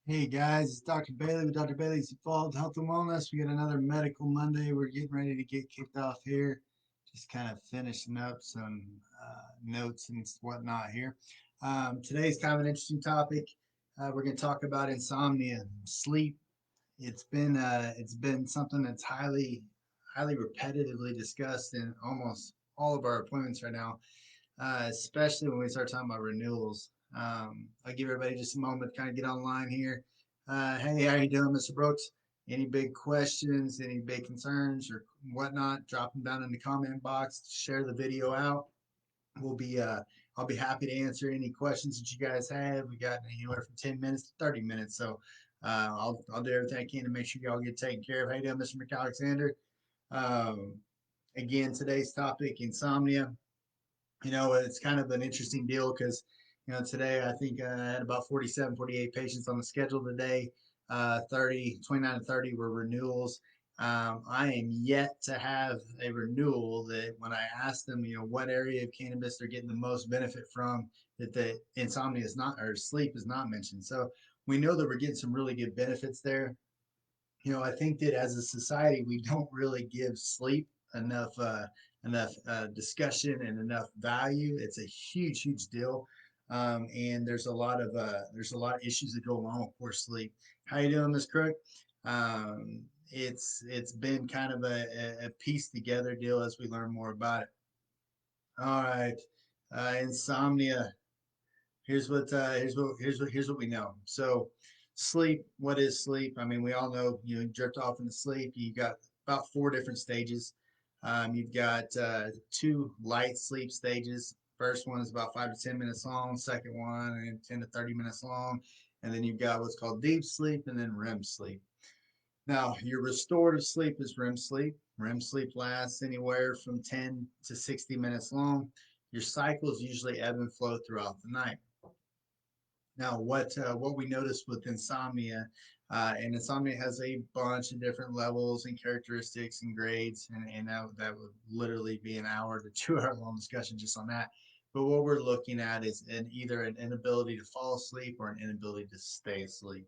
Hey guys, it's Dr. Bailey with Dr. Bailey's Evolved Health and Wellness. We got another Medical Monday. We're getting ready to get kicked off here. Just kind of finishing up some notes and whatnot here. Today's kind of an interesting topic. We're going to talk about insomnia, sleep. It's been something that's highly repetitively discussed in almost all of our appointments right now, especially when we start talking about renewals. I'll give everybody just a moment to kind of get online here. Hey, how you doing, Mr. Brooks? Any big questions, any big concerns or whatnot, drop them down in the comment box. Share the video out. We'll be I'll be happy to answer any questions that you guys have. We got anywhere from 10 minutes to 30 minutes. So I'll do everything I can to make sure y'all get taken care of. How you doing, Mr. McAlexander? Um, Again, today's topic, insomnia. It's kind of an interesting deal because, today I think I had about 47, 48 patients on the schedule today. 29 and 30 were renewals. I am yet to have a renewal that when I ask them, what area of cannabis they're getting the most benefit from, that the insomnia is not, or sleep is not mentioned. So we know that we're getting some really good benefits there. I think that as a society, we don't really give sleep enough discussion and enough value. It's a huge deal, and there's a lot of issues that go along with poor sleep. How you doing, Miss Crook? It's been kind of a piece together deal as we learn more about it. All right, insomnia. Here's what we know. So sleep, what is sleep? I mean, we all know you drift off into sleep. You got about four different stages. You've got two light sleep stages. First one is about 5 to 10 minutes long. Second one and 10 to 30 minutes long. And then you've got what's called deep sleep and then REM sleep. Now, your restorative sleep is REM sleep. REM sleep lasts anywhere from 10 to 60 minutes long. Your cycles usually ebb and flow throughout the night. Now, what we noticed with insomnia, and insomnia has a bunch of different levels and characteristics and grades, and that would literally be an hour to 2 hour long discussion just on that. But what we're looking at is either an inability to fall asleep or an inability to stay asleep.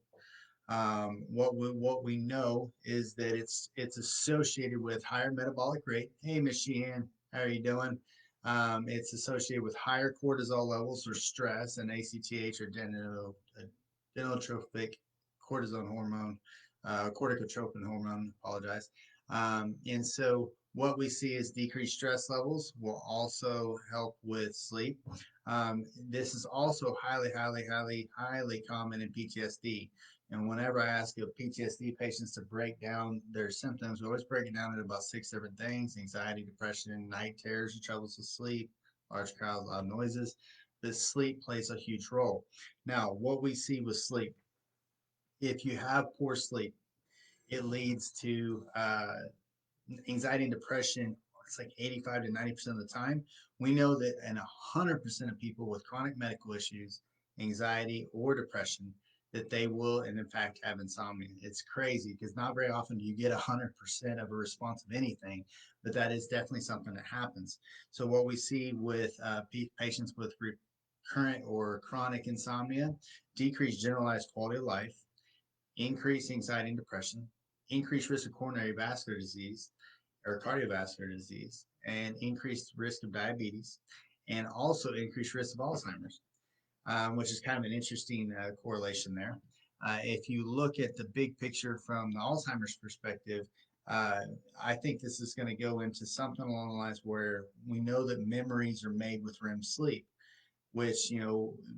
What we know is that it's associated with higher metabolic rate. Hey, Miss Sheehan, how are you doing? It's associated with higher cortisol levels or stress and ACTH or adenosine cortisone hormone, corticotropin hormone. Apologize. And so what we see is decreased stress levels will also help with sleep. This is also highly common in PTSD. And whenever I ask PTSD patients to break down their symptoms, we always break it down into about six different things: anxiety, depression, night terrors, troubles with sleep, large crowds, loud noises. This sleep plays a huge role. Now, what we see with sleep, if you have poor sleep, it leads to anxiety and depression. It's like 85 to 90% of the time. We know that in 100% of people with chronic medical issues, anxiety or depression, that they will, and in fact, have insomnia. It's crazy because not very often do you get 100% of a response of anything, but that is definitely something that happens. So, what we see with patients with recurrent or chronic insomnia, decreased generalized quality of life, increased anxiety and depression, increased risk of coronary vascular disease, or cardiovascular disease, and increased risk of diabetes, and also increased risk of Alzheimer's, which is kind of an interesting correlation there. If you look at the big picture from the Alzheimer's perspective, uh, I think this is going to go into something along the lines where we know that memories are made with REM sleep, which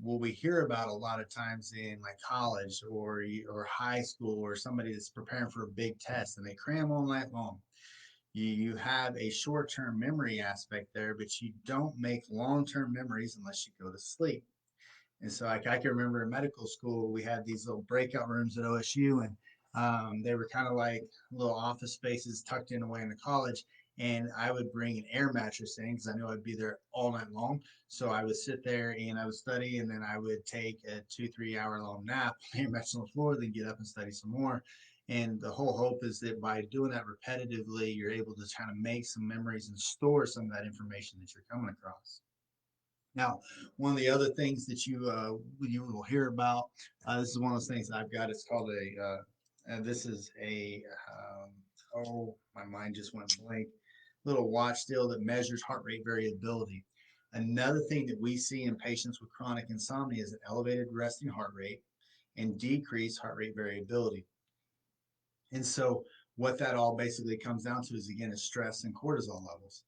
what we hear about a lot of times in like college or high school, or somebody that's preparing for a big test and they cram all night long. You have a short-term memory aspect there, but you don't make long-term memories unless you go to sleep. And so I can remember in medical school, we had these little breakout rooms at OSU, and they were kind of like little office spaces tucked in away in the college. And I would bring an air mattress in because I knew I'd be there all night long. So I would sit there and I would study, and then I would take a 2, 3 hour long nap, air mattress on the floor, then get up and study some more. And the whole hope is that by doing that repetitively, you're able to kind of make some memories and store some of that information that you're coming across. Now, one of the other things that you will hear about, this is one of those things I've got. It's called this is oh, my mind just went blank. Little watch deal that measures heart rate variability. Another thing that we see in patients with chronic insomnia is an elevated resting heart rate and decreased heart rate variability. And so, what that all basically comes down to is again is stress and cortisol levels.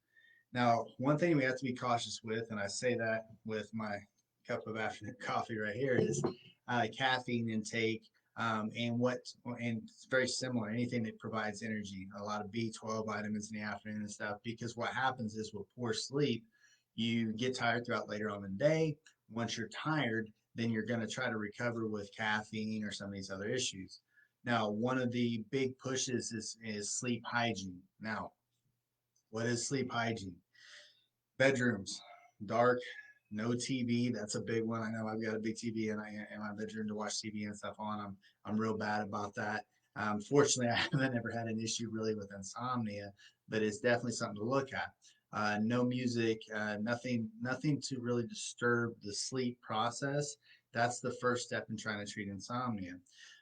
Now, one thing we have to be cautious with, and I say that with my cup of afternoon coffee right here, is caffeine intake, and it's very similar. Anything that provides energy, a lot of B12 vitamins in the afternoon and stuff. Because what happens is with poor sleep, you get tired throughout later on in the day. Once you're tired, then you're going to try to recover with caffeine or some of these other issues. Now, one of the big pushes is sleep hygiene. Now, what is sleep hygiene? Bedrooms, dark, no TV. That's a big one. I know I've got a big TV in my bedroom to watch TV and stuff on. I'm real bad about that. Fortunately, I haven't ever had an issue really with insomnia, but it's definitely something to look at. No music, nothing to really disturb the sleep process. That's the first step in trying to treat insomnia.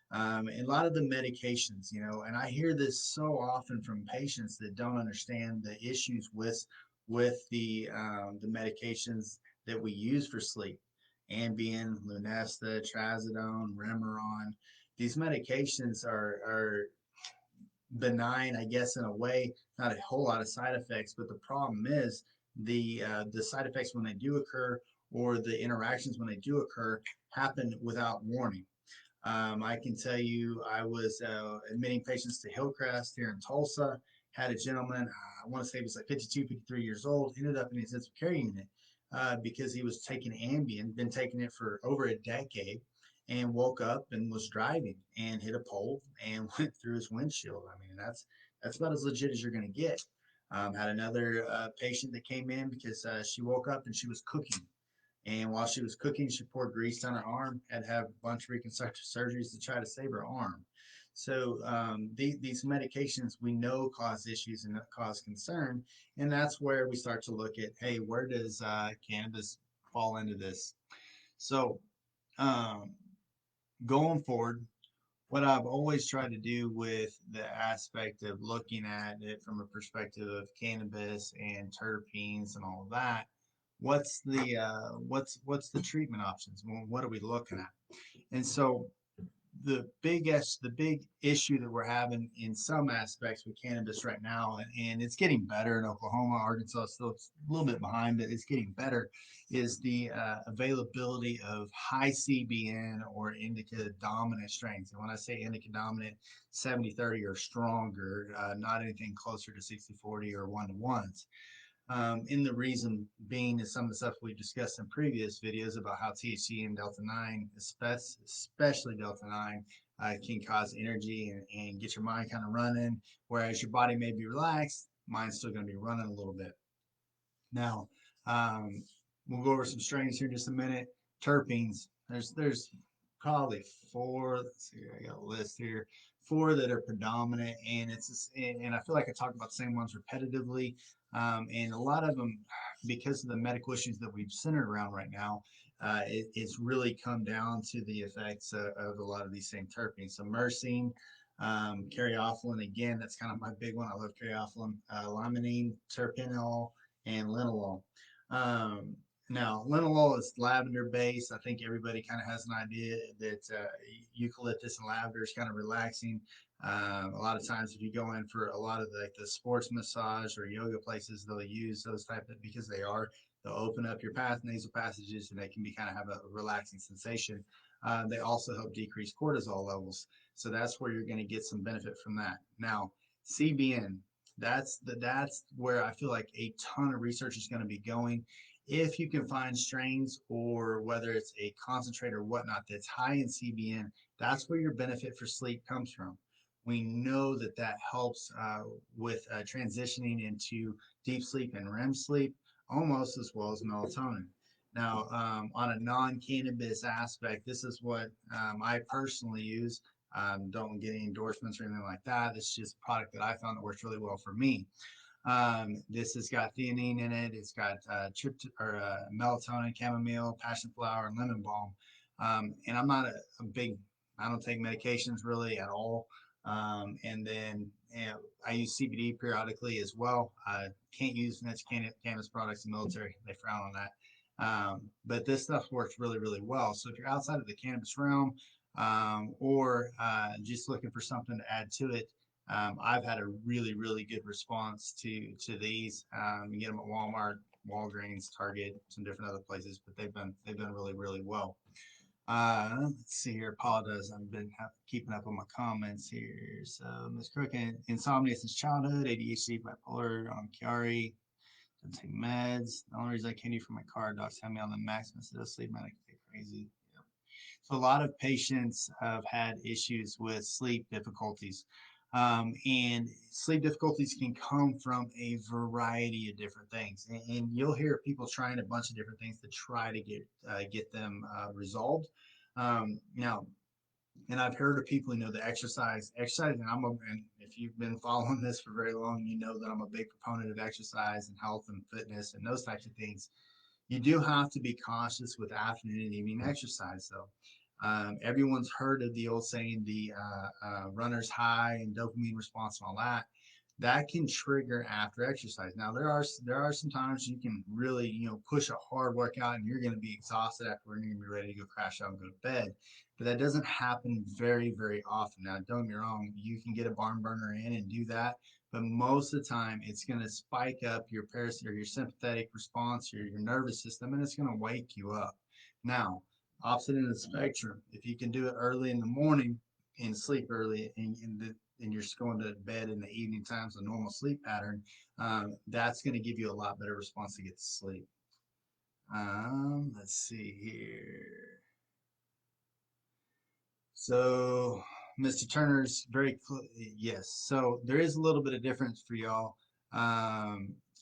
And a lot of the medications, and I hear this so often from patients that don't understand the issues with the medications that we use for sleep. Ambien, Lunesta, Trazodone, Remeron. These medications are benign, I guess, in a way, not a whole lot of side effects. But the problem is the side effects when they do occur, or the interactions when they do occur, happen without warning. I can tell you, I was admitting patients to Hillcrest here in Tulsa. Had a gentleman, I want to say he was like 52, 53 years old, ended up in the intensive care unit because he was taking Ambien, been taking it for over a decade, and woke up and was driving and hit a pole and went through his windshield. I mean, that's about as legit as you're going to get. Had another patient that came in because she woke up and she was cooking, and while she was cooking, she poured grease on her arm, had to have a bunch of reconstructive surgeries to try to save her arm. So these medications we know cause issues and cause concern, and that's where we start to look at, hey, where does cannabis fall into this? So um, going forward, what I've always tried to do with the aspect of looking at it from a perspective of cannabis and terpenes and all of that, what's the treatment options? Well, what are we looking at? And so the big issue that we're having in some aspects with cannabis right now, and it's getting better in Oklahoma, Arkansas still a little bit behind, but it's getting better, is the availability of high CBN or indica dominant strains. And when I say indica dominant, 70-30 or stronger, not anything closer to 60-40 or 1-to-1s. And the reason being is some of the stuff we discussed in previous videos about how THC and Delta 9, especially Delta 9, can cause energy and get your mind kind of running, whereas your body may be relaxed, mind's still going to be running a little bit. Now, um, we'll go over some strains here in just a minute. Terpenes. There's probably four. Let's see, I got a list here. Four that are predominant, and and I feel like I talk about the same ones repetitively. And a lot of them, because of the medical issues that we've centered around right now, it's really come down to the effects of a lot of these same terpenes. So myrcene, caryophyllene, again, that's kind of my big one. I love caryophyllene, limonene, terpineol, and linalool. Um, Now, linalool is lavender based. I think everybody kind of has an idea that eucalyptus and lavender is kind of relaxing. A lot of times, if you go in for a lot of the sports massage or yoga places, they'll use those type of because they are. They'll open up your nasal passages, and they can be kind of have a relaxing sensation. They also help decrease cortisol levels, so that's where you're going to get some benefit from that. Now, CBN, that's where I feel like a ton of research is going to be going. If you can find strains or whether it's a concentrate or whatnot that's high in CBN, that's where your benefit for sleep comes from. We know that that helps with transitioning into deep sleep and REM sleep almost as well as melatonin. Now, on a non-cannabis aspect, this is what I personally use. Don't get any endorsements or anything like that. It's just a product that I found that works really well for me. This has got theanine in it. It's got melatonin, chamomile, passion flower, and lemon balm. And I'm not a big, I don't take medications really at all. And then I use CBD periodically as well. I can't use niche cannabis products in the military. They frown on that. But this stuff works really, really well. So if you're outside of the cannabis realm, or just looking for something to add to it, I've had a really, really good response to these. You get them at Walmart, Walgreens, Target, some different other places, but they've been really, really well. Let's see here. Apologize. I've been keeping up on my comments here. So Miss Crook, insomnia since childhood, ADHD, bipolar, on Chiari, don't take meds. The only reason I can't eat from my car, docs have me on the max instead of sleep medic. Crazy. So a lot of patients have had issues with sleep difficulties. And sleep difficulties can come from a variety of different things. And you'll hear people trying a bunch of different things to try to get them resolved. Now, and I've heard of people, the exercise, and and if you've been following this for very long, you know that I'm a big proponent of exercise and health and fitness and those types of things. You do have to be cautious with afternoon and evening exercise, though. Everyone's heard of the old saying, the runner's high and dopamine response and all that. That can trigger after exercise. Now, there are some times you can really, push a hard workout and you're going to be exhausted after and you're going to be ready to go crash out and go to bed. But that doesn't happen very, very often. Now, don't get me wrong, you can get a barn burner in and do that, but most of the time it's going to spike up your or your sympathetic response, your nervous system, and it's going to wake you up. Now, opposite end of the spectrum, if you can do it early in the morning and sleep early, and you're just going to bed in the evening times, a normal sleep pattern, that's going to give you a lot better response to get to sleep. Let's see here. So, Mr. Turner's yes. So there is a little bit of difference for y'all.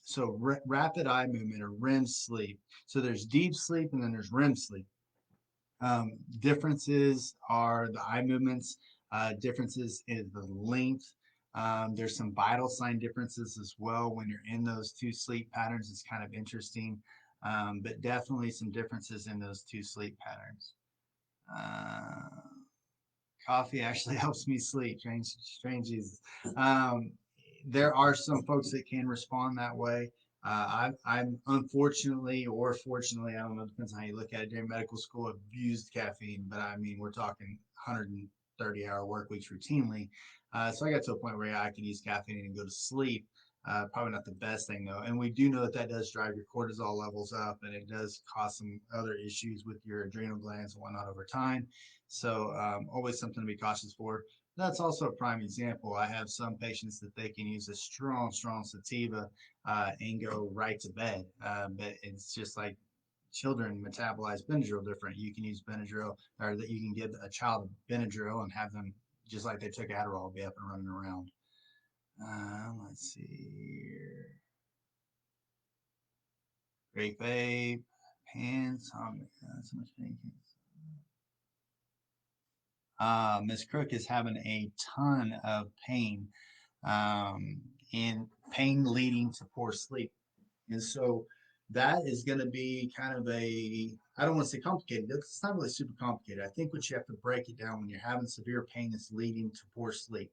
So rapid eye movement, or REM sleep. So there's deep sleep and then there's REM sleep. Differences are the eye movements. Differences in the length. There's some vital sign differences as well when you're in those two sleep patterns. It's kind of interesting, but definitely some differences in those two sleep patterns. Uh, Coffee actually helps me sleep. Strange Jesus. Um, there are some folks that can respond that way. I'm unfortunately or fortunately, I don't know, depends on how you look at it. During medical school, I've used caffeine, but I mean, we're talking 130-hour work weeks routinely. So I got to a point where yeah, I can use caffeine and go to sleep. Probably not the best thing though. And we do know that that does drive your cortisol levels up, and it does cause some other issues with your adrenal glands and whatnot over time. So always something to be cautious for. That's also a prime example. I have some patients that they can use a strong, strong sativa and go right to bed. But it's just like children metabolize Benadryl different. You can use Benadryl, or that you can give a child Benadryl and have them just like they took Adderall, be up and running around. Let's see here. Grape vape, pants. Oh my God, so much pain. Miss Crook is having a ton of pain, um, and pain leading to poor sleep. And so that is going to be kind of I don't want to say complicated. It's not really super complicated. I think what you have to break it down when you're having severe pain is leading to poor sleep.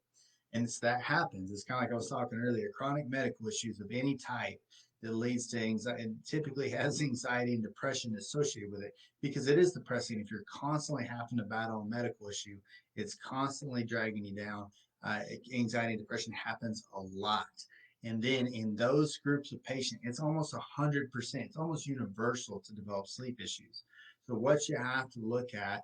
And that happens. It's kind of like I was talking earlier, chronic medical issues of any type that leads to anxiety and typically has anxiety and depression associated with it, because it is depressing if you're constantly having to battle a medical issue. It's constantly dragging you down. Anxiety and depression happens a lot. And then in those groups of patients, it's almost 100%, it's almost universal to develop sleep issues. So what you have to look at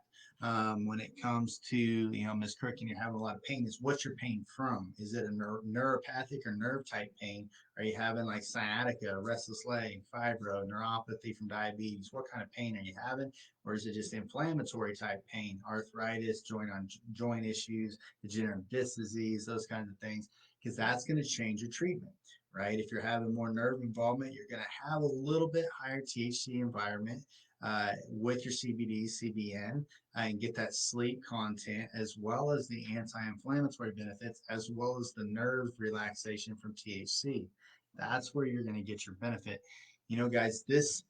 when it comes to, Miss Crook, and you're having a lot of pain, is what's your pain from? Is it a neuropathic or nerve type pain? Are you having like sciatica, restless leg, fibro, neuropathy from diabetes? What kind of pain are you having? Or is it just inflammatory type pain, arthritis, joint issues, degenerative disc disease, those kinds of things? Because that's going to change your treatment, right? If you're having more nerve involvement, you're going to have a little bit higher THC environment with your CBD, CBN, and get that sleep content, as well as the anti-inflammatory benefits, as well as the nerve relaxation from THC. That's where you're going to get your benefit. You know, guys, this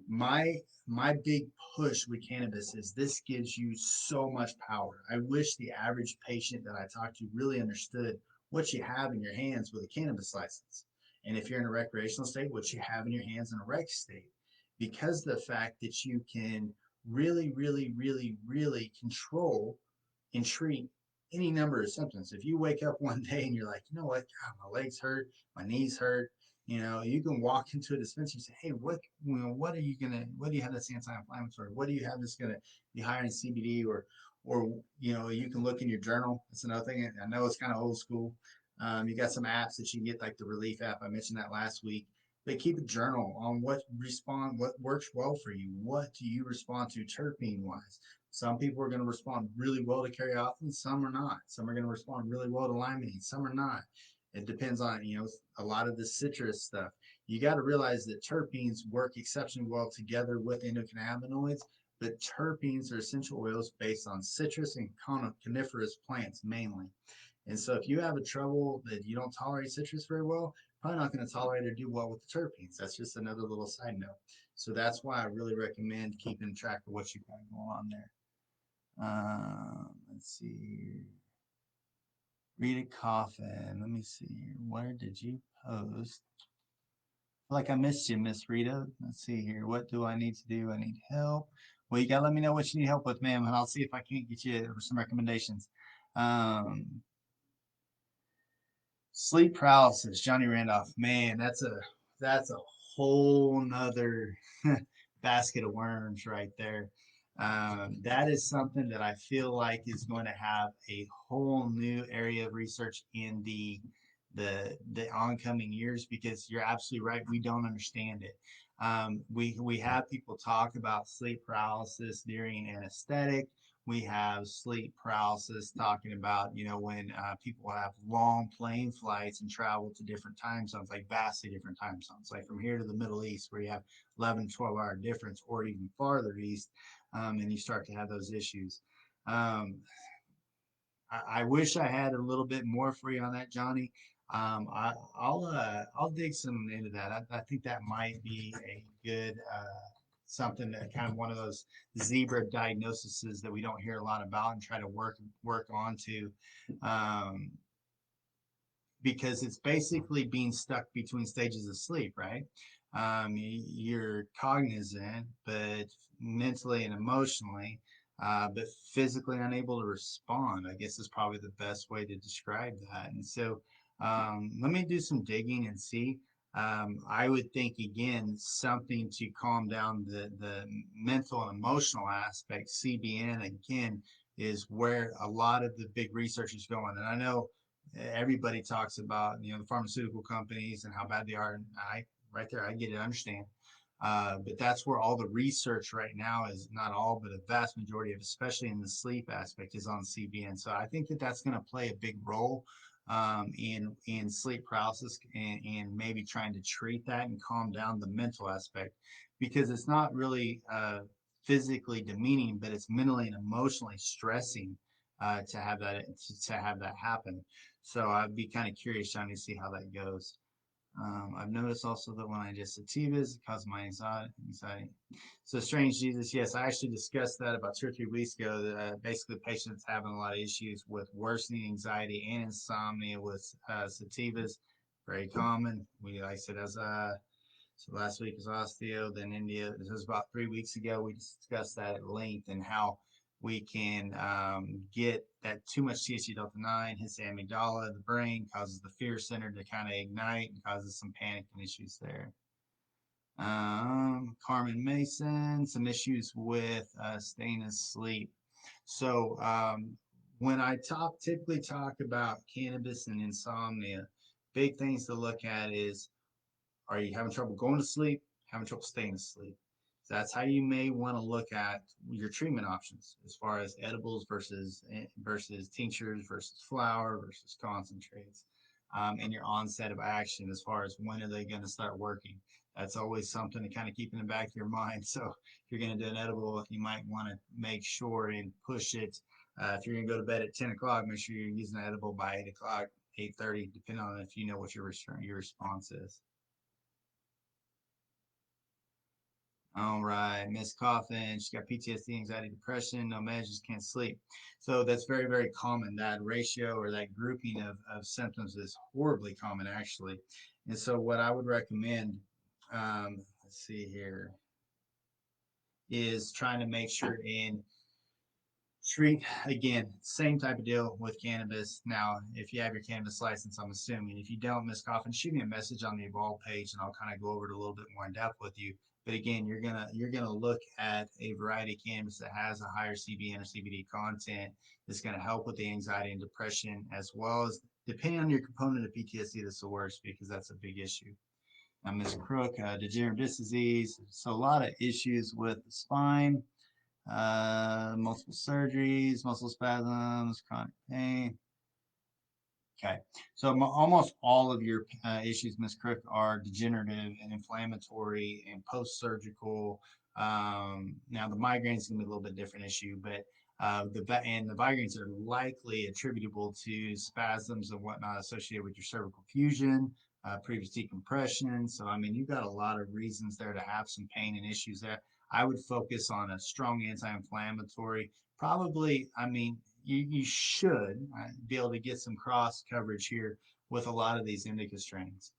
my my big push with cannabis is this gives you so much power. I wish the average patient that I talked to really understood what you have in your hands with a cannabis license. And if you're in a recreational state, what you have in your hands in a rec state. Because the fact that you can really, really, really, really control and treat any number of symptoms. If you wake up one day and you're like, you know what, God, my legs hurt, my knees hurt, you know, you can walk into a dispensary and say, hey, what are you gonna, what do you have that's anti-inflammatory? What do you have that's gonna be higher in CBD or you know, you can look in your journal. That's another thing. I know it's kind of old school. You got some apps that you can get, like the Relief app. I mentioned that last week. But keep a journal on what works well for you. What do you respond to terpene wise? Some people are going to respond really well to caryophyllene, some are not. Some are going to respond really well to limonene, some are not. It depends on, you know, a lot of the citrus stuff. You got to realize that terpenes work exceptionally well together with endocannabinoids, but terpenes are essential oils based on citrus and coniferous plants mainly. And so if you have a trouble that you don't tolerate citrus very well, probably not going to tolerate or do well with the terpenes. That's just another little side note. So that's why I really recommend keeping track of what you got going on there. Let's see here. Rita Coffin. Let me see here. Where did you post? Like I missed you, Miss Rita. Let's see here. What do I need to do? I need help. Well, you gotta let me know what you need help with, ma'am, and I'll see if I can't get you some recommendations. Um, Sleep paralysis, Johnny Randolph. Man, that's a whole nother basket of worms right there. That is something that I feel like is going to have a whole new area of research in the oncoming years because you're absolutely right. We don't understand it. We have people talk about sleep paralysis during anesthetic. We have sleep paralysis talking about, you know, when people have long plane flights and travel to different time zones, like vastly different time zones, like from here to the Middle East, where you have 11, 12-hour difference, or even farther east, and you start to have those issues. Um, I wish I had a little bit more for you on that, Johnny. I'll dig some into that. I think that might be a good something that kind of one of those zebra diagnoses that we don't hear a lot about and try to work onto. Um, because it's basically being stuck between stages of sleep, right? You're cognizant, but mentally and emotionally, but physically unable to respond, I guess is probably the best way to describe that. And so let me do some digging and see. I would think, again, something to calm down the mental and emotional aspect. CBN, again, is where a lot of the big research is going. And I know everybody talks about, you know, the pharmaceutical companies and how bad they are, and I right there I get it, I understand. But that's where all the research right now is, not all but a vast majority of, especially in the sleep aspect, is on CBN. So I think that that's going to play a big role in sleep paralysis, and maybe trying to treat that and calm down the mental aspect, because it's not really physically demeaning, but it's mentally and emotionally stressing to have that happen. So I'd be kind of curious, trying to see how that goes. I've noticed also that when I ingest sativas, it causes my anxiety. So strange Jesus, yes, I actually discussed that about 2 or 3 weeks ago. That basically, patients having a lot of issues with worsening anxiety and insomnia with sativas, very common. We, like I said, as so last week was osteo, then India. This was about 3 weeks ago. We discussed that at length and how we can get that too much THC delta 9 hits the amygdala, the brain, causes the fear center to kind of ignite and causes some panic and issues there. Carmen Mason, some issues with staying asleep. So when I typically talk about cannabis and insomnia, big things to look at is, are you having trouble going to sleep? Having trouble staying asleep? So that's how you may want to look at your treatment options as far as edibles versus tinctures versus flower versus concentrates, and your onset of action as far as when are they going to start working. That's always something to kind of keep in the back of your mind. So if you're going to do an edible, you might want to make sure and push it. If you're going to go to bed at 10 o'clock, make sure you're using an edible by 8 o'clock, 8:30, depending on if you know what your response is. All right, Miss Coffin, she's got PTSD, anxiety, depression, no measures, can't sleep. So that's very, very common. That ratio or that grouping of symptoms is horribly common, actually. And so, what I would recommend, let's see here, is trying to make sure and treat again, same type of deal with cannabis. Now, if you have your cannabis license, I'm assuming. If you don't, Miss Coffin, shoot me a message on the Evolve page, and I'll kind of go over it a little bit more in depth with you. But again, you're gonna look at a variety of cannabis that has a higher CBN or CBD content that's going to help with the anxiety and depression, as well as depending on your component of PTSD, that's the worst because that's a big issue. Ms. Crook, degenerative disc disease, so a lot of issues with the spine, multiple surgeries, muscle spasms, chronic pain. Okay, so almost all of your issues, Ms. Crook, are degenerative and inflammatory and post-surgical. Now the migraines is gonna be a little bit different issue, but the migraines are likely attributable to spasms and whatnot associated with your cervical fusion, previous decompression. So I mean, you've got a lot of reasons there to have some pain and issues there. I would focus on a strong anti-inflammatory. Probably, I mean, you should be able to get some cross coverage here with a lot of these indica strains.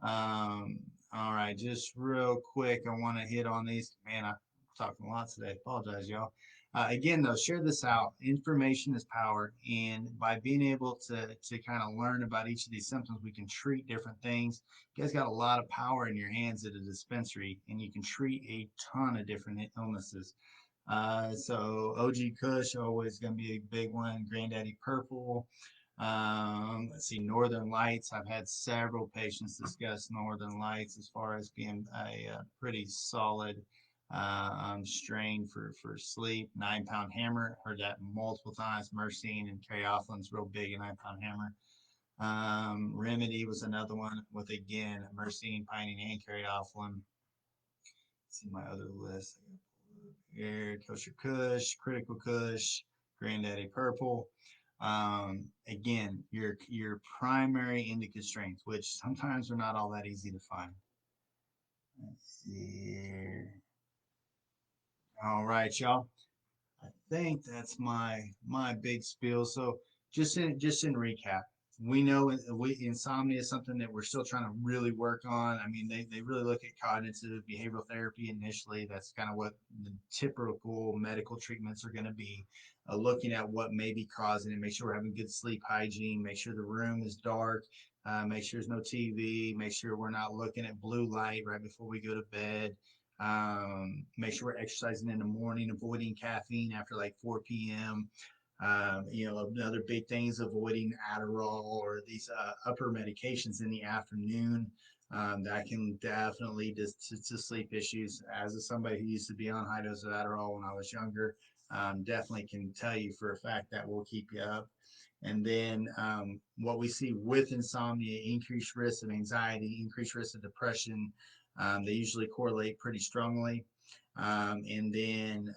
Um, all right, just real quick, I want to hit on these. Man, I'm talking a lot today. Apologize, y'all. Again, though, share this out. Information is power, and by being able to kind of learn about each of these symptoms, we can treat different things. You guys got a lot of power in your hands at a dispensary, and you can treat a ton of different illnesses. So OG Kush always going to be a big one. Granddaddy Purple. Let's see, Northern Lights. I've had several patients discuss Northern Lights as far as being a pretty solid strain for sleep. 9 Pound Hammer. Heard that multiple times. Myrcene and Caryophyllene real big in 9 Pound Hammer. Remedy was another one with again Myrcene, Pinene, and Caryophyllene. See my other list. Here, Kosher Kush, Critical Kush, Granddaddy Purple. Again, your primary indica strains, which sometimes are not all that easy to find. Let's see here. All right, y'all. I think that's my big spiel. So just in recap, we know insomnia is something that we're still trying to really work on. I mean, they really look at cognitive behavioral therapy initially. That's kind of what the typical medical treatments are going to be. Looking at what may be causing it, make sure we're having good sleep hygiene, make sure the room is dark, make sure there's no TV, make sure we're not looking at blue light right before we go to bed. Make sure we're exercising in the morning, avoiding caffeine after like 4 p.m. Another big thing is avoiding Adderall or these upper medications in the afternoon. That can definitely lead to sleep issues. As somebody who used to be on high dose of Adderall when I was younger, definitely can tell you for a fact that will keep you up. And then what we see with insomnia, increased risk of anxiety, increased risk of depression. They usually correlate pretty strongly. And then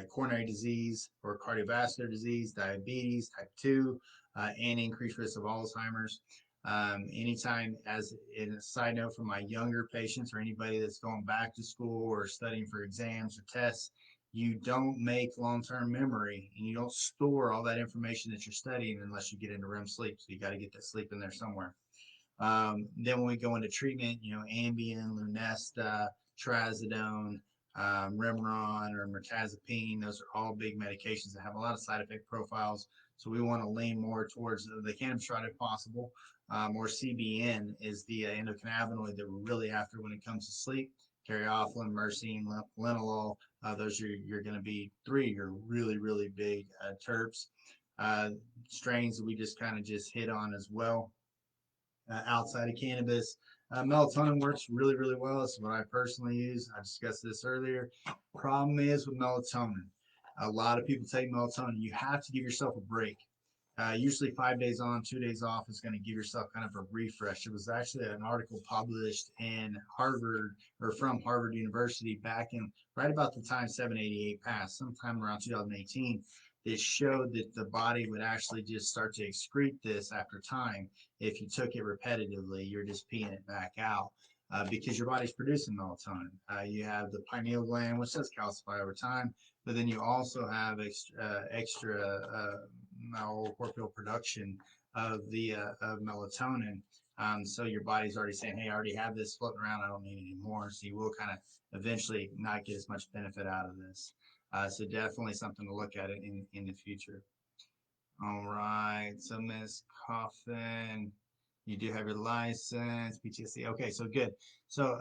coronary disease or cardiovascular disease, diabetes, type 2, and increased risk of Alzheimer's. Anytime, as in a side note for my younger patients or anybody that's going back to school or studying for exams or tests, you don't make long-term memory and you don't store all that information that you're studying unless you get into REM sleep. So you got to get that sleep in there somewhere. Then when we go into treatment, Ambien, Lunesta, Trazodone, Remeron, or Mirtazapine, those are all big medications that have a lot of side effect profiles. So we want to lean more towards the cannabis route if possible. Or CBN is the endocannabinoid that we're really after when it comes to sleep. Caryophyllene, Myrcene, Linalool, those are you're going to be three. You're really, really big terps. Uh, Strains that we just kind of just hit on as well outside of cannabis. Melatonin works really, really well. It's what I personally use. I discussed this earlier. Problem is with melatonin, a lot of people take melatonin. You have to give yourself a break. Usually 5 days on, 2 days off is going to give yourself kind of a refresh. It was actually an article published in Harvard or from Harvard University back in right about the time 788 passed, sometime around 2018. That showed that the body would actually just start to excrete this after time if you took it repetitively. You're just peeing it back out. because your body's producing melatonin. You have the pineal gland, which does calcify over time, but then you also have extra corporeal production of the of melatonin. So your body's already saying, "Hey, I already have this floating around. I don't need any more." So you will kind of eventually not get as much benefit out of this. So definitely something to look at in the future. All right. So Miss Coffin, you do have your license, PTSD. Okay, so good. So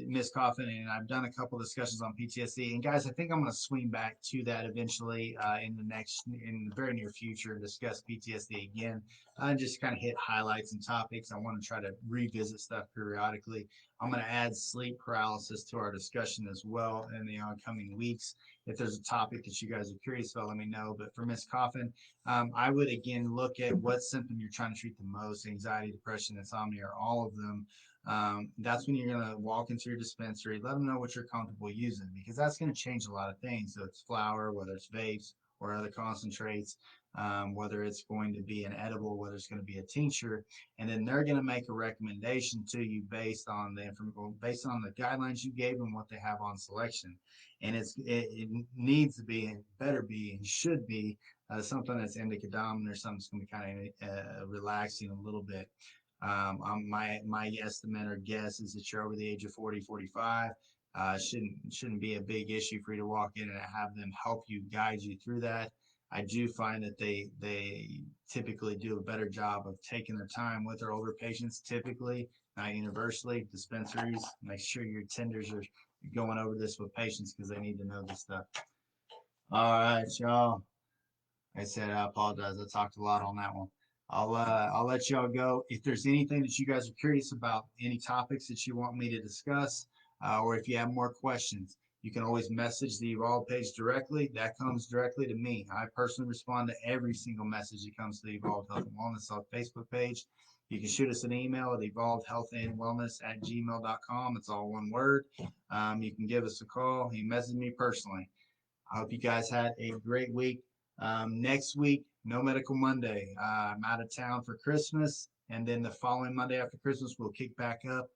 Miss Coffin, and I've done a couple discussions on PTSD. And guys, I think I'm going to swing back to that eventually in the very near future and discuss PTSD again. And just kind of hit highlights and topics. I want to try to revisit stuff periodically. I'm going to add sleep paralysis to our discussion as well in the oncoming weeks. If there's a topic that you guys are curious about, let me know. But for Miss Coffin, I would again look at what symptom you're trying to treat the most: anxiety, depression, insomnia, or all of them. That's when you're going to walk into your dispensary, let them know what you're comfortable using, because that's going to change a lot of things. So it's flour, whether it's vapes or other concentrates, whether it's going to be an edible, whether it's going to be a tincture, and then they're going to make a recommendation to you based on the information, based on the guidelines you gave them, what they have on selection. And it needs to be and better be and should be something that's indica dominant or something that's going to be kind of relaxing a little bit. My estimate or guess is that you're over the age of 40, 45. Shouldn't be a big issue for you to walk in and have them help you, guide you through that. I do find that they typically do a better job of taking their time with their older patients. Typically, not universally, dispensaries make sure your tenders are going over this with patients because they need to know this stuff. All right, y'all. Like I said, I apologize. I talked a lot on that one. I'll let y'all go. If there's anything that you guys are curious about, any topics that you want me to discuss, or if you have more questions, you can always message the Evolve page directly. That comes directly to me. I personally respond to every single message that comes to the Evolved Health and Wellness Facebook page. You can shoot us an email at evolvedhealthandwellness@gmail.com. It's all one word. You can give us a call. You message me personally. I hope you guys had a great week. Next week, no medical Monday. I'm out of town for Christmas, and then the following Monday after Christmas, we'll kick back up.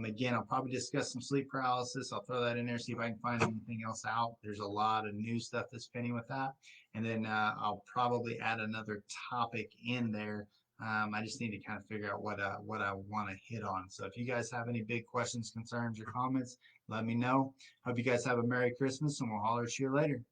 Again, I'll probably discuss some sleep paralysis. I'll throw that in there, see if I can find anything else out. There's a lot of new stuff that's pending with that. And then I'll probably add another topic in there. I just need to kind of figure out what I want to hit on. So if you guys have any big questions, concerns, or comments, let me know. Hope you guys have a Merry Christmas, and we'll holler at you later.